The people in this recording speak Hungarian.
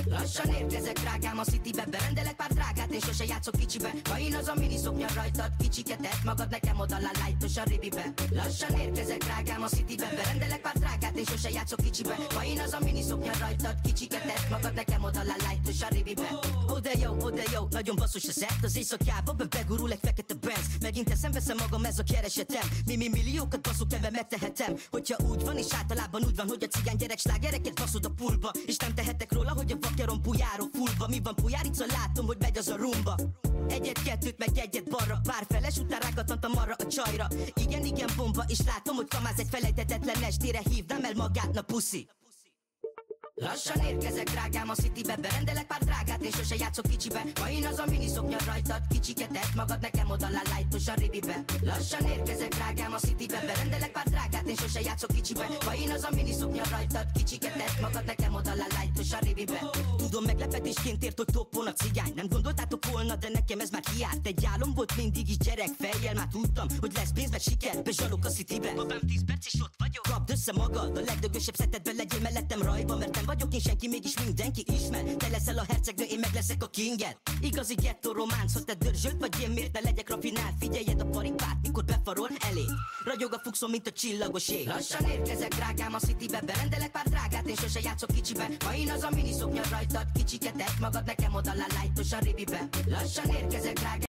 Lassan érkezek, drágám, a Citybe. Berendelek pár drágát, én sose játszok kicsibe. Ha én az a mini szoknya rajtad, kicsiket tett magad nekem oda a lightos a ribibe. Lassan érkezek, drágám, a Citybe. Berendelek pár drágát, én sose játszok kicsibe. Ha én az a mini szoknya rajtad, kicsiket tett magad nekem oda a lightos a ribibe. Oh de jó, nagyon basszus a szett. Az éjszakába begurul egy fekete Benz. Megint veszem magam, ez a keresetem. Milliókat basszuk, ebben megtehetem. Hogyha úgy van, és általában úgy van, hogy a cigány gyerek slágereket baszod a pulba. És nem tehetek róla, hogy a vakeron pujárok fullba. Mi van Pujárica, látom, hogy megy az a rumba. Egyet-kettőt, meg egyet balra. Pár feles után rákatant a marra a csajra. Igen, bomba, és látom, hogy kamáz egy felejthetetlen estére. Hívnám el magát, na puszi. Lassan érkezek, drágám, a Citybe. Berendelek pár drágát, én sose játszok kicsibe. Ha én az a mini szoknya rajtad, kicsiket tett magad nekem oda a lightos a ribibe. Lassan érkezek, drágám, a Citybe. Berendelek pár drágát, én sose játszok kicsibe. Ha én az a mini szoknya rajtad, kicsiket tett magad nekem oda a lightos a ribibe. Tudom, meglepetésként ért, hogy toppon a cigány. Nem gondoltátok volna, de nekem ez már kiárt. Egy álom volt mindig is gyerek fejjel. Már tudtam, hogy lesz pénz, meg siker. Bezsalok a Citybe. Babám 10 perc és ott vagyok. Kapd össze magad, a legdögösebb szetedben legyél mellettem rajban, mert nem vagyok én senki, mégis mindenki ismer. Te leszel a hercegnő, én meg leszek a kinged. Igazi gettó románc, hogy te dörzsölt vagy én, miért ne legyek rafinált. Figyeljed a paripát, mikor befarol elé. Ragyog a fuxom, mint a csillagos ég. Lassan érkezek, drágám, a Citybe. Berendelek pár drágát, én sose játszok kicsibe. Ha én az a mini szoknya rajtad, kicsiket tett magad nekem oda a lightos a ribibe. Lassan érkezek, drágám.